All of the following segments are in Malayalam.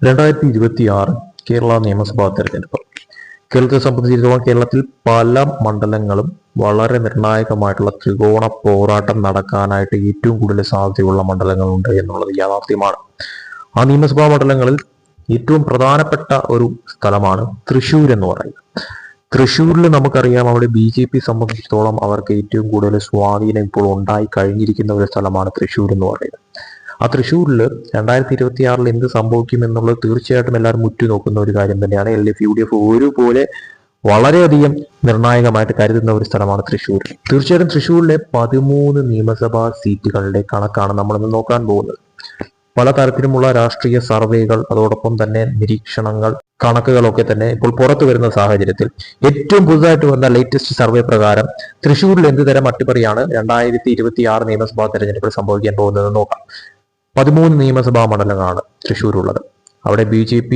2026 കേരള നിയമസഭാ തെരഞ്ഞെടുപ്പ്. കേരളത്തെ സംബന്ധിച്ചിടത്തോളം കേരളത്തിൽ പല മണ്ഡലങ്ങളും വളരെ നിർണായകമായിട്ടുള്ള ത്രികോണ പോരാട്ടം നടക്കാനായിട്ട് ഏറ്റവും കൂടുതൽ സാധ്യതയുള്ള മണ്ഡലങ്ങളുണ്ട് എന്നുള്ളത് യാഥാർത്ഥ്യമാണ്. ആ നിയമസഭാ മണ്ഡലങ്ങളിൽ ഏറ്റവും പ്രധാനപ്പെട്ട ഒരു സ്ഥലമാണ് തൃശ്ശൂർ എന്ന് പറയുന്നത്. തൃശ്ശൂരിൽ നമുക്കറിയാം, അവിടെ BJP സംബന്ധിച്ചിടത്തോളം അവർക്ക് ഏറ്റവും കൂടുതൽ സ്വാധീനം ഇപ്പോൾ ഉണ്ടായി കഴിഞ്ഞിരിക്കുന്ന ഒരു സ്ഥലമാണ് തൃശ്ശൂർ എന്ന് പറയുന്നത്. ആ തൃശ്ശൂരിൽ 2026 എന്ത് സംഭവിക്കും എന്നുള്ളത് തീർച്ചയായിട്ടും എല്ലാവരും ഉറ്റുനോക്കുന്ന ഒരു കാര്യം തന്നെയാണ്. LDF UDF ഒരുപോലെ വളരെയധികം നിർണായകമായിട്ട് കരുതുന്ന ഒരു സ്ഥലമാണ് തൃശ്ശൂർ. തീർച്ചയായിട്ടും തൃശ്ശൂരിലെ 13 നിയമസഭാ സീറ്റുകളുടെ കണക്കാണ് നമ്മളിന്ന് നോക്കാൻ പോകുന്നത്. പലതരത്തിലുമുള്ള രാഷ്ട്രീയ സർവേകൾ, അതോടൊപ്പം തന്നെ നിരീക്ഷണങ്ങൾ, കണക്കുകളൊക്കെ തന്നെ ഇപ്പോൾ പുറത്തു വരുന്ന സാഹചര്യത്തിൽ ഏറ്റവും പുതുതായിട്ട് വന്ന ലേറ്റസ്റ്റ് സർവേ പ്രകാരം തൃശ്ശൂരിൽ എന്ത് തരം അട്ടിമറിയാണ് 2026 നിയമസഭാ തെരഞ്ഞെടുപ്പിൽ സംഭവിക്കാൻ പോകുന്നതെന്ന് നോക്കാം. 13 നിയമസഭാ മണ്ഡലങ്ങളാണ് തൃശ്ശൂരുള്ളത്. അവിടെ BJP,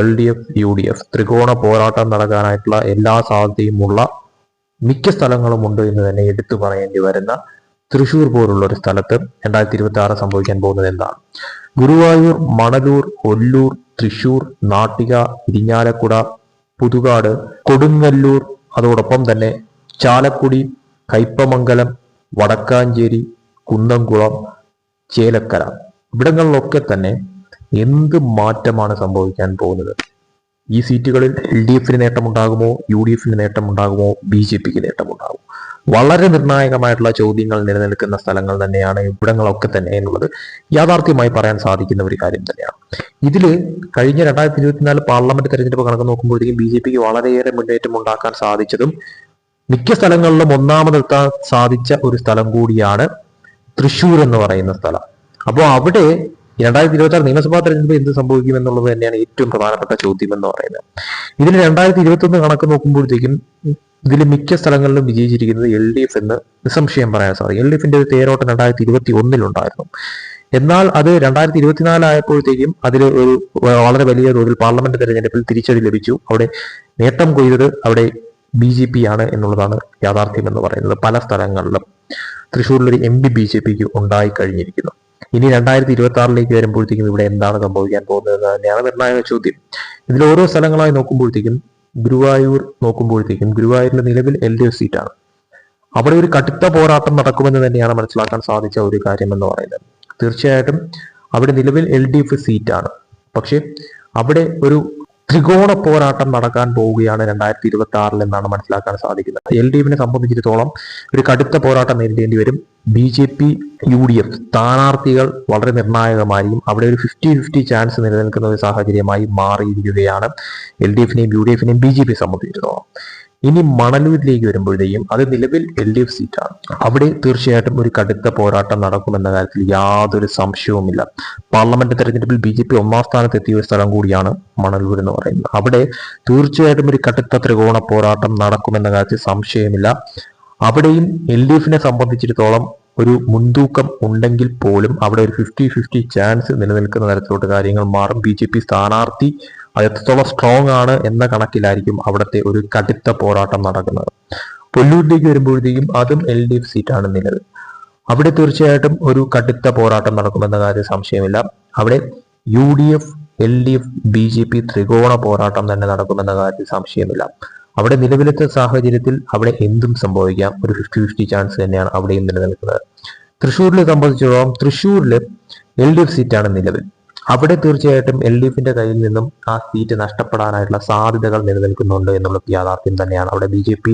LDF, UDF ത്രികോണ പോരാട്ടം നടക്കാനായിട്ടുള്ള എല്ലാ സാധ്യതയുമുള്ള മിക്ക സ്ഥലങ്ങളും ഉണ്ട് എന്ന് തന്നെ എടുത്തു പറയേണ്ടി വരുന്ന തൃശ്ശൂർ പോലുള്ള ഒരു സ്ഥലത്ത് 2026 സംഭവിക്കാൻ പോകുന്നത് എന്താണ്? ഗുരുവായൂർ, മണലൂർ, ഒല്ലൂർ, തൃശ്ശൂർ, നാട്ടിക, ഇരിഞ്ഞാലക്കുട, പുതുകാട്, കൊടുങ്ങല്ലൂർ, അതോടൊപ്പം തന്നെ ചാലക്കുടി, കയ്പമംഗലം, വടക്കാഞ്ചേരി, കുന്നംകുളം, ചേലക്കര, ഇവിടങ്ങളിലൊക്കെ തന്നെ എന്ത് മാറ്റമാണ് സംഭവിക്കാൻ പോകുന്നത്? ഈ സീറ്റുകളിൽ LDFന് നേട്ടമുണ്ടാകുമോ, UDFന് നേട്ടമുണ്ടാകുമോ, BJPക്ക് നേട്ടമുണ്ടാകുമോ? വളരെ നിർണായകമായിട്ടുള്ള ചോദ്യങ്ങൾ നിലനിൽക്കുന്ന സ്ഥലങ്ങൾ തന്നെയാണ് ഇവിടങ്ങളൊക്കെ തന്നെ എന്നുള്ളത് യാഥാർത്ഥ്യമായി പറയാൻ സാധിക്കുന്ന ഒരു കാര്യം തന്നെയാണ്. ഇതിൽ കഴിഞ്ഞ 2024 പാർലമെന്റ് തെരഞ്ഞെടുപ്പ് കണക്ക് നോക്കുമ്പോഴത്തേക്കും BJPക്ക് വളരെയേറെ മുന്നേറ്റം ഉണ്ടാക്കാൻ സാധിച്ചതും മിക്ക സ്ഥലങ്ങളിലും ഒന്നാമതെത്താൻ സാധിച്ച ഒരു സ്ഥലം കൂടിയാണ് തൃശ്ശൂർ എന്ന് പറയുന്ന സ്ഥലം. അപ്പോൾ അവിടെ 2026 നിയമസഭാ തെരഞ്ഞെടുപ്പ് എന്ത് സംഭവിക്കും എന്നുള്ളത് തന്നെയാണ് ഏറ്റവും പ്രധാനപ്പെട്ട ചോദ്യം എന്ന് പറയുന്നത്. ഇതിൽ 2021 കണക്ക് നോക്കുമ്പോഴത്തേക്കും ഇതിൽ മിക്ക സ്ഥലങ്ങളിലും വിജയിച്ചിരിക്കുന്നത് LDF എന്ന് നിസ്സംശയം പറയാൻ സാധിക്കും. LDFന്റെ ഒരു തേരോട്ടം 2021 ഉണ്ടായിരുന്നു. എന്നാൽ അത് 2024 ആയപ്പോഴത്തേക്കും അതിൽ ഒരു വളരെ വലിയ തോതിൽ പാർലമെന്റ് തെരഞ്ഞെടുപ്പിൽ തിരിച്ചടി ലഭിച്ചു. അവിടെ നേട്ടം കൊയ്തത് അവിടെ BJP ആണ് എന്നുള്ളതാണ് യാഥാർത്ഥ്യം എന്ന് പറയുന്നത്. പല സ്ഥലങ്ങളിലും തൃശ്ശൂരിലൊരു MP BJPക്ക് ഉണ്ടായി കഴിഞ്ഞിരിക്കുന്നു. ഇനി 2026 വരുമ്പോഴത്തേക്കും ഇവിടെ എന്താണ് സംഭവിക്കാൻ പോകുന്നത് തന്നെയാണ് നിർണായക ചോദ്യം. ഇതിൽ ഓരോ സ്ഥലങ്ങളായി നോക്കുമ്പോഴത്തേക്കും ഗുരുവായൂർ നോക്കുമ്പോഴത്തേക്കും ഗുരുവായൂരിലെ നിലവിൽ LDF സീറ്റാണ്. അവിടെ ഒരു കടുത്ത പോരാട്ടം നടക്കുമെന്ന് തന്നെയാണ് മനസ്സിലാക്കാൻ സാധിച്ച ഒരു കാര്യം എന്ന് പറയുന്നത്. തീർച്ചയായിട്ടും അവിടെ നിലവിൽ LDF സീറ്റാണ്. പക്ഷെ അവിടെ ഒരു ത്രികോണ പോരാട്ടം നടക്കാൻ പോവുകയാണ് 2026 എന്നാണ് മനസ്സിലാക്കാൻ സാധിക്കുന്നത്. LDFനെ സംബന്ധിച്ചിടത്തോളം ഒരു കടുത്ത പോരാട്ടം നേരിടേണ്ടി വരും. BJP, UDF സ്ഥാനാർത്ഥികൾ വളരെ നിർണായകമായിരിക്കും. അവിടെ ഒരു 50-50 ചാൻസ് നിലനിൽക്കുന്ന ഒരു സാഹചര്യമായി മാറിയിരിക്കുകയാണ് LDFനെയും UDFനെയും BJP സംബന്ധിച്ചിടത്തോളം. ഇനി മണലൂരിലേക്ക് വരുമ്പോഴത്തേക്കും അത് നിലവിൽ LDF സീറ്റാണ്. അവിടെ തീർച്ചയായിട്ടും ഒരു കടുത്ത പോരാട്ടം നടക്കുമെന്ന കാര്യത്തിൽ യാതൊരു സംശയവുമില്ല. പാർലമെന്റ് തെരഞ്ഞെടുപ്പിൽ BJP ഒന്നാം സ്ഥാനത്ത് എത്തിയ ഒരു സ്ഥലം കൂടിയാണ് മണലൂർ എന്ന് പറയുന്നത്. അവിടെ തീർച്ചയായിട്ടും ഒരു കടുത്ത ത്രികോണ പോരാട്ടം നടക്കുമെന്ന കാര്യത്തിൽ സംശയമില്ല. അവിടെയും LDFനെ സംബന്ധിച്ചിടത്തോളം ഒരു മുൻതൂക്കം ഉണ്ടെങ്കിൽ പോലും അവിടെ ഒരു 50-50 ചാൻസ് നിലനിൽക്കുന്ന തരത്തിലോട്ട് കാര്യങ്ങൾ മാറും. BJP സ്ഥാനാർത്ഥി അത് എത്രത്തോളം സ്ട്രോങ് ആണ് എന്ന കണക്കിലായിരിക്കും അവിടുത്തെ ഒരു കടുത്ത പോരാട്ടം നടക്കുന്നത്. കൊല്ലൂരിലേക്ക് വരുമ്പോഴത്തേക്കും അതും LDF സീറ്റാണ് നിലവിൽ. അവിടെ തീർച്ചയായിട്ടും ഒരു കടുത്ത പോരാട്ടം നടക്കുമെന്ന കാര്യം സംശയമില്ല. അവിടെ UDF, LDF, BJP ത്രികോണ പോരാട്ടം തന്നെ നടക്കുമെന്ന കാര്യത്തിൽ സംശയമില്ല. അവിടെ നിലവിലത്തെ സാഹചര്യത്തിൽ അവിടെ എന്തും സംഭവിക്കാം. ഒരു 50-50 ചാൻസ് തന്നെയാണ് അവിടെയും നിലനിൽക്കുന്നത്. തൃശ്ശൂരിനെ സംബന്ധിച്ചിടത്തോളം തൃശ്ശൂരിൽ LDF സീറ്റാണ് നിലവിൽ. അവിടെ തീർച്ചയായിട്ടും LDFന്റെ കയ്യിൽ നിന്നും ആ സീറ്റ് നഷ്ടപ്പെടാനായിട്ടുള്ള സാധ്യതകൾ നിലനിൽക്കുന്നുണ്ട് എന്നുള്ളത് യാഥാർത്ഥ്യം തന്നെയാണ്. അവിടെ BJP,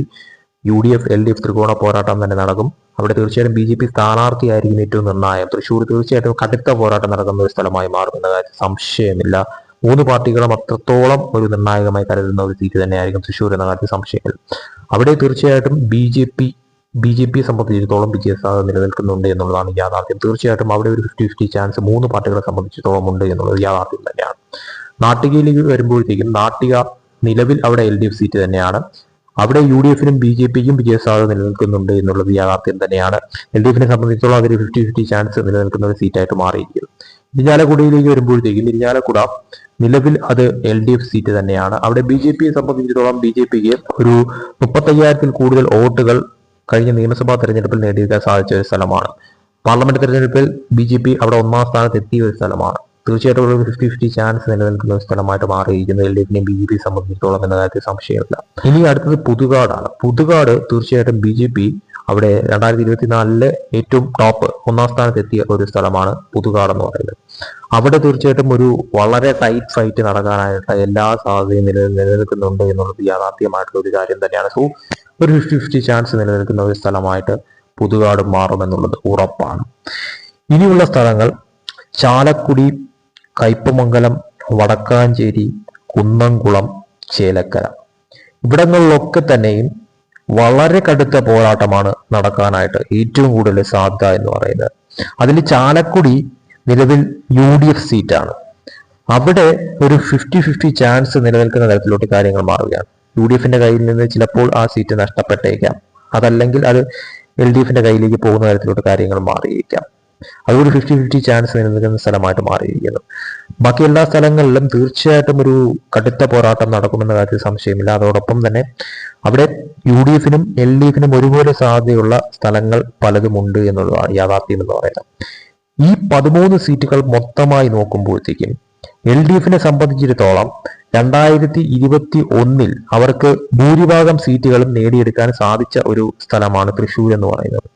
UDF, LDF ത്രികോണ പോരാട്ടം തന്നെ നടക്കും. അവിടെ തീർച്ചയായിട്ടും BJP സ്ഥാനാർത്ഥിയായിരിക്കും ഏറ്റവും നിർണായകം. തൃശ്ശൂർ തീർച്ചയായിട്ടും കടുത്ത പോരാട്ടം നടക്കുന്ന ഒരു സ്ഥലമായി മാറുമെന്ന കാര്യത്തിൽ സംശയമില്ല. 3 പാർട്ടികളും അത്രത്തോളം ഒരു നിർണായകമായി കരുതുന്ന ഒരു സീറ്റ് തന്നെയായിരിക്കും തൃശ്ശൂർ എന്ന കാര്യത്തിൽ സംശയമില്ല. അവിടെ തീർച്ചയായിട്ടും BJP സംബന്ധിച്ചിടത്തോളം വിജയസാധ്യത നിലനിൽക്കുന്നുണ്ട് എന്നുള്ളതാണ് യാഥാർത്ഥ്യം. തീർച്ചയായിട്ടും അവിടെ ഒരു 50-50 ചാൻസ് 3 പാർട്ടികളെ സംബന്ധിച്ചിടത്തോളം ഉണ്ട് എന്നുള്ളത് യാഥാർത്ഥ്യം തന്നെയാണ്. നാട്ടികയിലേക്ക് വരുമ്പോഴത്തേക്കും നാട്ടിക നിലവിൽ അവിടെ LDF സീറ്റ് തന്നെയാണ്. അവിടെ UDFനും BJPക്കും വിജയസാധ്യത നിലനിൽക്കുന്നുണ്ട് എന്നുള്ളത് യാഥാർത്ഥ്യം തന്നെയാണ്. LDFനെ സംബന്ധിച്ചിടത്തോളം അതൊരു 50-50 ചാൻസ് നിലനിൽക്കുന്ന ഒരു സീറ്റായിട്ട് മാറിയിരിക്കുന്നു. ഇരിഞ്ഞാലക്കുടയിലേക്ക് വരുമ്പോഴത്തേക്കും ഇരിഞ്ഞാലക്കുട നിലവിൽ അത് LDF സീറ്റ് തന്നെയാണ്. അവിടെ BJPയെ സംബന്ധിച്ചിടത്തോളം BJPക്ക് ഒരു 35,000-ൽ കൂടുതൽ വോട്ടുകൾ കഴിഞ്ഞ നിയമസഭാ തെരഞ്ഞെടുപ്പിൽ നേടിയെടുക്കാൻ സാധിച്ച ഒരു സ്ഥലമാണ്. പാർലമെന്റ് തെരഞ്ഞെടുപ്പിൽ BJP അവിടെ ഒന്നാം സ്ഥാനത്ത് എത്തിയ ഒരു സ്ഥലമാണ്. തീർച്ചയായിട്ടും ഒരു 50-50 ചാൻസ് നിലനിൽക്കുന്ന ഒരു സ്ഥലമായിട്ട് മാറിയിരിക്കുന്നത് LDFിനെയും BJP സംബന്ധിച്ചിടത്തോളം എന്ന കാര്യത്തിൽ സംശയമില്ല. ഇനി അടുത്തത് പുതുകാടാണ്. പുതുകാട് തീർച്ചയായിട്ടും BJP അവിടെ 2024 ഏറ്റവും ടോപ്പ് 1ാം സ്ഥാനത്ത് എത്തിയ ഒരു സ്ഥലമാണ് പുതുകാട് എന്ന് പറയുന്നത്. അവിടെ തീർച്ചയായിട്ടും ഒരു വളരെ ടൈറ്റ് ഫൈറ്റ് നടക്കാനായിട്ട് എല്ലാ സാധ്യതയും നിലനിൽക്കുന്നുണ്ട് എന്നുള്ളത് യാഥാർത്ഥ്യമായിട്ടുള്ള ഒരു കാര്യം തന്നെയാണ്. സോ ഒരു 50-50 ചാൻസ് നിലനിൽക്കുന്ന ഒരു സ്ഥലമായിട്ട് പുതുകാട് മാറുമെന്നുള്ളത് ഉറപ്പാണ്. ഇനിയുള്ള സ്ഥലങ്ങൾ ചാലക്കുടി, കയ്പമംഗലം, വടക്കാഞ്ചേരി, കുന്നംകുളം, ചേലക്കര. ഇവിടങ്ങളിലൊക്കെ തന്നെയും വളരെ കടുത്ത പോരാട്ടമാണ് നടക്കാനായിട്ട് ഏറ്റവും കൂടുതൽ സാധ്യത എന്ന് പറയുന്നത്. അതിൽ ചാലക്കുടി നിലവിൽ UDF സീറ്റാണ്. അവിടെ ഒരു 50-50 ചാൻസ് നിലനിൽക്കുന്ന തരത്തിലോട്ട് കാര്യങ്ങൾ മാറുകയാണ്. UDFിന്റെ കയ്യിൽ നിന്ന് ചിലപ്പോൾ ആ സീറ്റ് നഷ്ടപ്പെട്ടേക്കാം, അതല്ലെങ്കിൽ അത് LDFിന്റെ കയ്യിലേക്ക് പോകുന്ന തരത്തിലോട്ട് കാര്യങ്ങൾ മാറിയിരിക്കാം. അതൊരു 50-50 ചാൻസ് നിലനിൽക്കുന്ന സ്ഥലമായിട്ട് മാറിയിരിക്കുന്നു. ബാക്കി എല്ലാ സ്ഥലങ്ങളിലും തീർച്ചയായിട്ടും ഒരു കടുത്ത പോരാട്ടം നടക്കുമെന്ന കാര്യത്തിൽ സംശയമില്ല. അതോടൊപ്പം തന്നെ അവിടെ UDFിനും LDFിനും ഒരുപോലെ സാധ്യതയുള്ള സ്ഥലങ്ങൾ പലതുമുണ്ട് എന്നുള്ളതാണ് യാഥാർത്ഥ്യം എന്ന് പറയുന്നത്. ഈ 13 സീറ്റുകൾ മൊത്തമായി നോക്കുമ്പോഴത്തേക്കും LDFിനെ സംബന്ധിച്ചിടത്തോളം 2021 അവർക്ക് ഭൂരിഭാഗം സീറ്റുകളും നേടിയെടുക്കാൻ സാധിച്ച ഒരു സ്ഥലമാണ് തൃശ്ശൂർ എന്ന് പറയുന്നത്.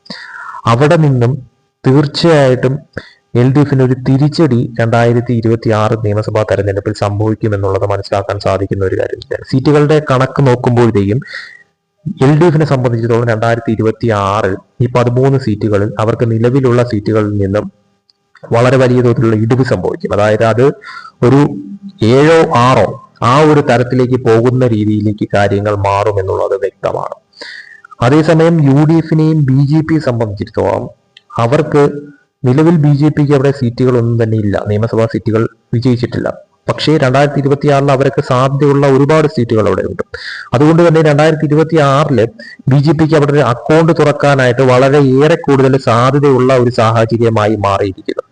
അവിടെ നിന്നും തീർച്ചയായിട്ടും LDFിന് ഒരു തിരിച്ചടി 2026 നിയമസഭാ തെരഞ്ഞെടുപ്പിൽ സംഭവിക്കുമെന്നുള്ളത് മനസ്സിലാക്കാൻ സാധിക്കുന്ന ഒരു കാര്യമില്ല. സീറ്റുകളുടെ കണക്ക് നോക്കുമ്പോഴത്തേക്കും LDFിനെ സംബന്ധിച്ചിടത്തോളം 2026 ഈ 13 സീറ്റുകളിൽ അവർക്ക് നിലവിലുള്ള സീറ്റുകളിൽ നിന്നും വളരെ വലിയ തോതിലുള്ള ഇടിവ് സംഭവിക്കും. അതായത് അത് ഒരു 7-ഓ 6-ഓ ആ ഒരു തരത്തിലേക്ക് പോകുന്ന രീതിയിലേക്ക് കാര്യങ്ങൾ മാറുമെന്നുള്ളത് വ്യക്തമാണ്. അതേസമയം UDFിനെയും BJP സംബന്ധിച്ചിടത്തോളം അവർക്ക് നിലവിൽ BJPക്ക് അവിടെ സീറ്റുകളൊന്നും തന്നെ ഇല്ല, നിയമസഭാ സീറ്റുകൾ വിജയിച്ചിട്ടില്ല. പക്ഷേ 2026 അവർക്ക് സാധ്യതയുള്ള ഒരുപാട് സീറ്റുകൾ അവിടെ ഉണ്ട്. അതുകൊണ്ട് തന്നെ 2026 BJPക്ക് അവിടെ ഒരു അക്കൗണ്ട് തുറക്കാനായിട്ട് വളരെ ഏറെ കൂടുതൽ സാധ്യതയുള്ള ഒരു സാഹചര്യമായി മാറിയിരിക്കുന്നു.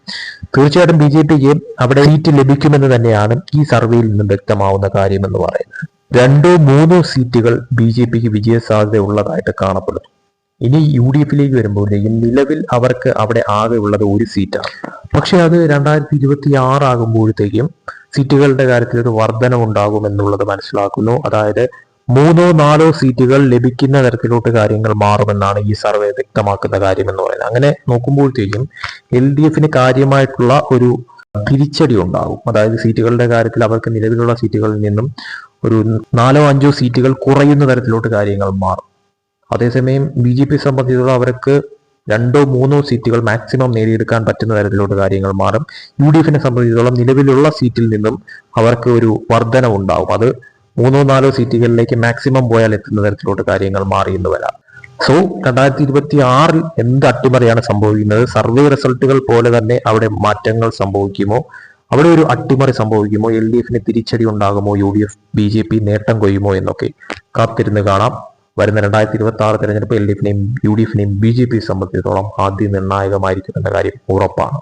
തീർച്ചയായിട്ടും BJPക്ക് അവിടെ സീറ്റ് ലഭിക്കുമെന്ന് തന്നെയാണ് ഈ സർവേയിൽ നിന്നും വ്യക്തമാവുന്ന കാര്യം എന്ന് പറയുന്നത്. 2-3 സീറ്റുകൾ BJPക്ക് വിജയ സാധ്യത ഉള്ളതായിട്ട് കാണപ്പെടുന്നു. ഇനി UDFിലേക്ക് വരുമ്പോഴേക്കും നിലവിൽ അവർക്ക് അവിടെ ആകെ ഉള്ളത് ഒരു സീറ്റാണ്. പക്ഷെ അത് 2026 ആകുമ്പോഴത്തേക്കും സീറ്റുകളുടെ കാര്യത്തിൽ ഒരു വർധനവുണ്ടാകുമെന്നുള്ളത് മനസ്സിലാക്കുന്നു. അതായത് 3-4 സീറ്റുകൾ ലഭിക്കുന്ന തരത്തിലോട്ട് കാര്യങ്ങൾ മാറുമെന്നാണ് ഈ സർവേ വ്യക്തമാക്കുന്ന കാര്യം എന്ന് പറയുന്നത്. അങ്ങനെ നോക്കുമ്പോഴത്തേക്കും LDFിന് കാര്യമായിട്ടുള്ള ഒരു തിരിച്ചടി ഉണ്ടാകും. അതായത് സീറ്റുകളുടെ കാര്യത്തിൽ അവർക്ക് നിലവിലുള്ള സീറ്റുകളിൽ നിന്നും ഒരു 4-5 സീറ്റുകൾ കുറയുന്ന തരത്തിലോട്ട് കാര്യങ്ങൾ മാറും. അതേസമയം BJP സംബന്ധിച്ചിടത്തോളം അവർക്ക് 2-3 സീറ്റുകൾ മാക്സിമം നേടിയെടുക്കാൻ പറ്റുന്ന തരത്തിലോട്ട് കാര്യങ്ങൾ മാറും. UDFിനെ സംബന്ധിച്ചിടത്തോളം നിലവിലുള്ള സീറ്റിൽ നിന്നും അവർക്ക് ഒരു വർധന ഉണ്ടാവും. അത് 3-4 സീറ്റുകളിലേക്ക് മാക്സിമം പോയാൽ എത്തുന്ന തരത്തിലോട്ട് കാര്യങ്ങൾ മാറിയെന്ന് വരാം. സോ 2026 എന്ത് അട്ടിമറിയാണ് സംഭവിക്കുന്നത്? സർവേ റിസൾട്ടുകൾ പോലെ തന്നെ അവിടെ മാറ്റങ്ങൾ സംഭവിക്കുമോ? അവിടെ ഒരു അട്ടിമറി സംഭവിക്കുമോ? LDFിന് തിരിച്ചടി ഉണ്ടാകുമോ? UDF BJP നേട്ടം കൊയ്യുമോ എന്നൊക്കെ കാത്തിരുന്ന് കാണാം. വരുന്ന 2026 തെരഞ്ഞെടുപ്പ് LDFിനെയും UDFിനെയും BJP സംബന്ധിച്ചിടത്തോളം ആദ്യ നിർണായകമായിരിക്കും എന്ന കാര്യം ഉറപ്പാണ്.